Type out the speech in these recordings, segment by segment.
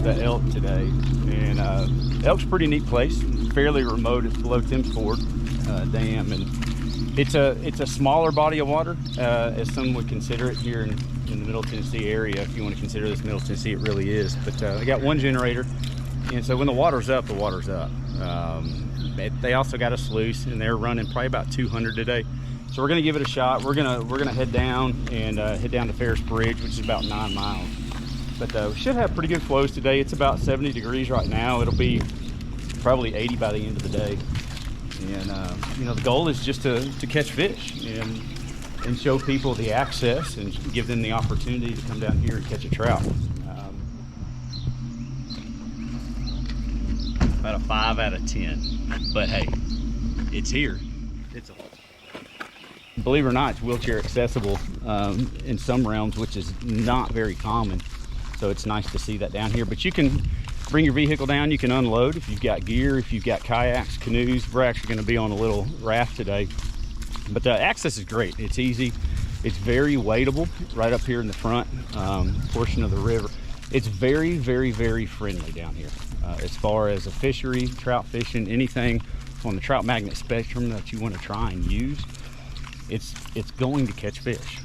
the elk today, and elk's a pretty neat place. It's fairly remote. It's below Thames Ford Dam, and it's a smaller body of water, as some would consider it here in the Middle Tennessee area. If you want to consider this Middle Tennessee, it really is. But they got one generator, and so when the water's up, the water's up. They also got a sluice, and they're running probably about 200 today. So we're gonna give it a shot. We're gonna head down and head down to Ferris Bridge, which is about 9 miles. But we should have pretty good flows today. It's about 70 degrees right now. It'll be probably 80 by the end of the day. And you know, the goal is just to catch fish and show people the access and give them the opportunity to come down here and catch a trout. About a 5 out of 10. But hey, it's here. Believe it or not, it's wheelchair accessible in some realms, which is not very common. So it's nice to see that down here. But you can bring your vehicle down, you can unload if you've got gear, if you've got kayaks, canoes. We're actually gonna be on a little raft today. But the access is great, it's easy. It's very wadeable right up here in the front portion of the river. It's very, very, very friendly down here. As far as a fishery, trout fishing, anything on the trout magnet spectrum that you wanna try and use, it's going to catch fish.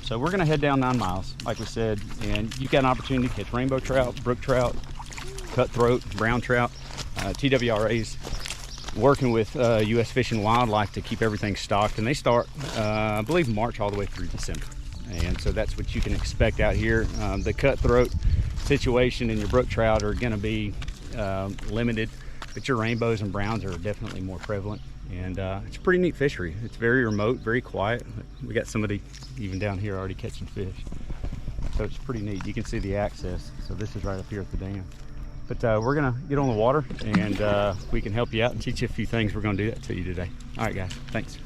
So we're gonna head down 9 miles, like we said, and you got an opportunity to catch rainbow trout, brook trout, cutthroat, brown trout. TWRA's working with U.S. Fish and Wildlife to keep everything stocked, and they start, I believe, March all the way through December. And so that's what you can expect out here. The cutthroat situation and your brook trout are gonna be limited, but your rainbows and browns are definitely more prevalent. And it's a pretty neat fishery. It's very remote, very quiet. We got somebody even down here already catching fish. So it's pretty neat. You can see the access. So this is right up here at the dam. But we're gonna get on the water, and we can help you out and teach you a few things. We're gonna do that to you today. All right, guys, thanks.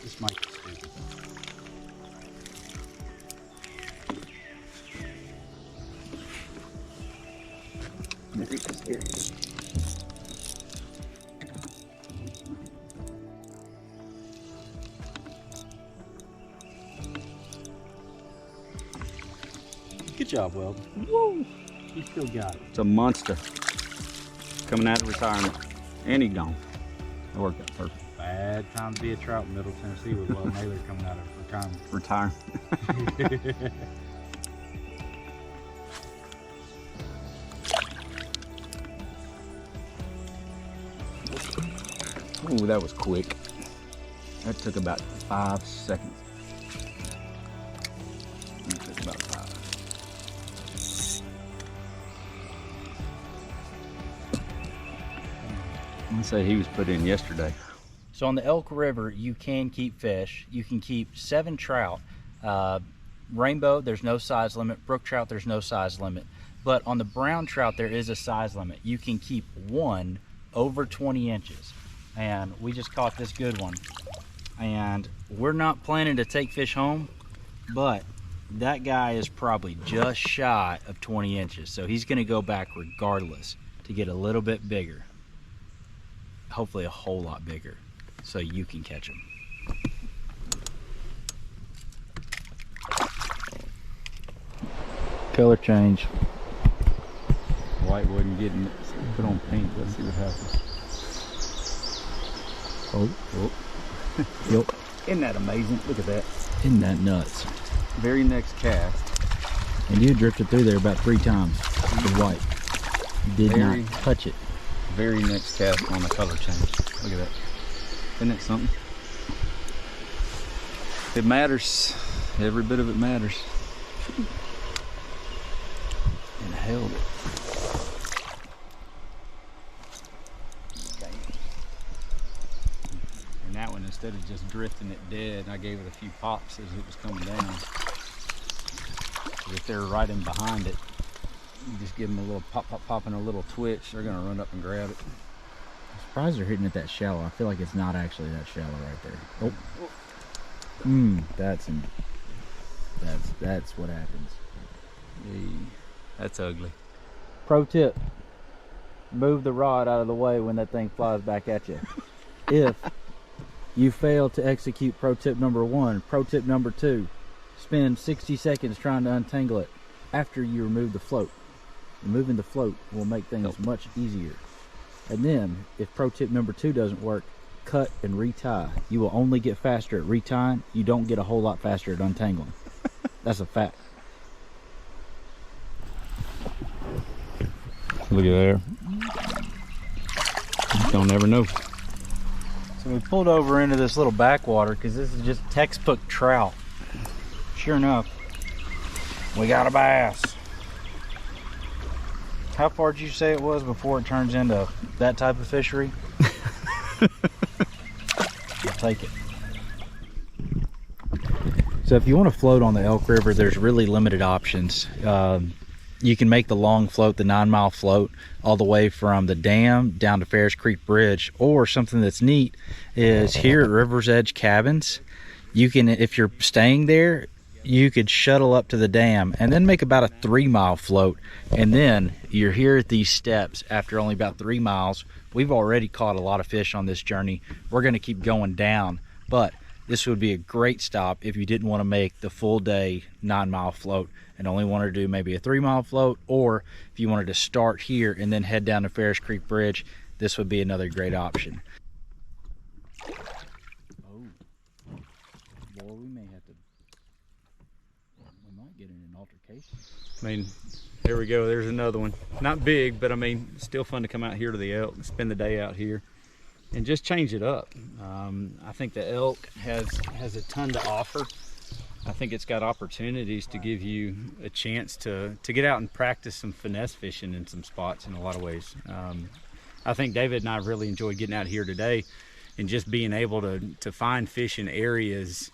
This mic is stupid. Very scary. Good job, Weldon. Woo! You still got it. It's a monster. Coming out of retirement. And he's gone. It worked out perfect. Bad time to be a trout in Middle Tennessee with Will Naylor coming out of retirement. Oh, that was quick. That took about 5 seconds. That took about 5. I say he was put in yesterday. So on the Elk River, you can keep fish. You can keep 7 trout. Rainbow, there's no size limit. Brook trout, there's no size limit. But on the brown trout, there is a size limit. You can keep 1 over 20 inches. And we just caught this good one. And we're not planning to take fish home, but that guy is probably just shy of 20 inches. So he's gonna go back regardless to get a little bit bigger. Hopefully a whole lot bigger, so you can catch them. Color change. White wasn't getting it, so put on pink. Let's see what happens. Oh. Yep. Isn't that amazing? Look at that. Isn't that nuts? Very next cast. And you drifted through there about 3 times with white. You did not touch it. Very next cast on the color change. Look at that. Isn't that something? It matters. Every bit of it matters. And held it. Okay. And that one, instead of just drifting it dead, I gave it a few pops as it was coming down. If they're right in behind it, you just give them a little pop, pop, pop, and a little twitch. They're gonna run up and grab it. I'm surprised they're hitting it that shallow. I feel like it's not actually that shallow right there. Oh. That's what happens. That's ugly. Pro tip: move the rod out of the way when that thing flies back at you. If you fail to execute pro tip number 1, pro tip number 2, spend 60 seconds trying to untangle it after you remove the float. Removing the float will make things much easier. And then, if pro tip number 2 doesn't work, cut and retie. You will only get faster at retying. You don't get a whole lot faster at untangling. That's a fact. Look at there. Don't ever know. So we pulled over into this little backwater because this is just textbook trout. Sure enough, we got a bass. How far did you say it was before it turns into that type of fishery? I'll take it. So if you want to float on the Elk River, there's really limited options. You can make the long float, the 9-mile float, all the way from the dam down to Ferris Creek Bridge, or something that's neat is here at River's Edge Cabins, you can, if you're staying there, you could shuttle up to the dam and then make about a 3-mile float, and then you're here at these steps after only about 3 miles. We've already caught a lot of fish on this journey. We're going to keep going down, but this would be a great stop if you didn't want to make the full day 9-mile float and only wanted to do maybe a 3-mile float, or if you wanted to start here and then head down to Ferris Creek Bridge, this would be another great option. Oh, boy, we might get in an altercation. I mean, there we go. There's another one. Not big, but I mean, still fun to come out here to the elk and spend the day out here and just change it up. I think the elk has a ton to offer. I think it's got opportunities to give you a chance to get out and practice some finesse fishing in some spots in a lot of ways. I think David and I really enjoyed getting out here today and just being able to find fish in areas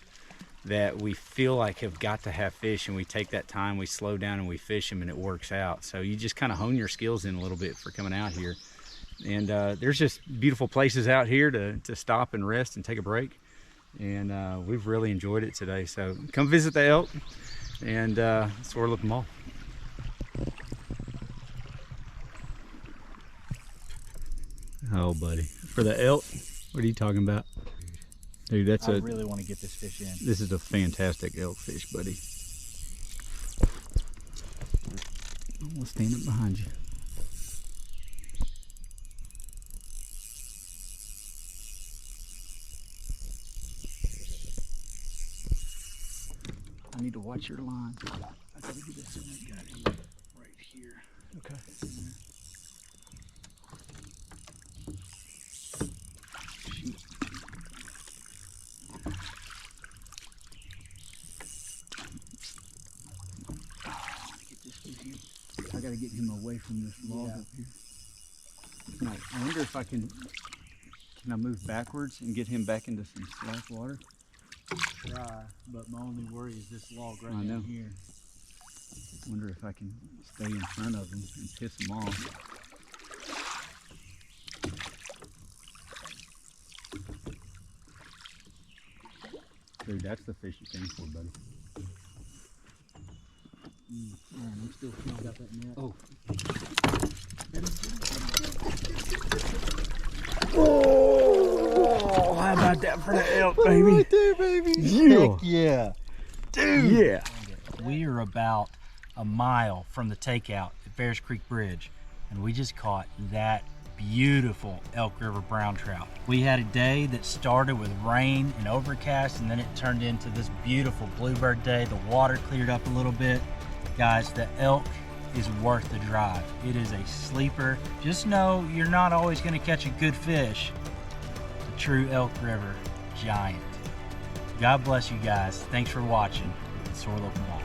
that we feel like have got to have fish, and we take that time, we slow down and we fish them, and it works out. So you just kind of hone your skills in a little bit for coming out here. And there's just beautiful places out here to stop and rest and take a break. And we've really enjoyed it today. So come visit the elk and swirl up them all. Oh, buddy. For the elk, what are you talking about? Dude, I really want to get this fish in. This is a fantastic elk fish, buddy. We'll stand up behind you. I need to watch your line. I gotta get this guy right here. Okay. Shoot. I gotta get him away from this log up here. Now, I wonder if I can I move backwards and get him back into some slack water? Try, but my only worry is this log right I know. down here. Wonder if I can stay in front of him and piss him off. Dude, that's the fish you came for, buddy. Man, I'm still feeling got that net. Oh. Oh, how about that for the elk, baby? Right there, baby. Yeah. Heck yeah. Dude. Yeah. We are about a mile from the takeout at Ferris Creek Bridge, and we just caught that beautiful Elk River brown trout. We had a day that started with rain and overcast, and then it turned into this beautiful bluebird day. The water cleared up a little bit. Guys, the elk is worth the drive. It is a sleeper. Just know you're not always going to catch a good fish. The true Elk River giant. God bless you guys. Thanks for watching. Swirl up them all.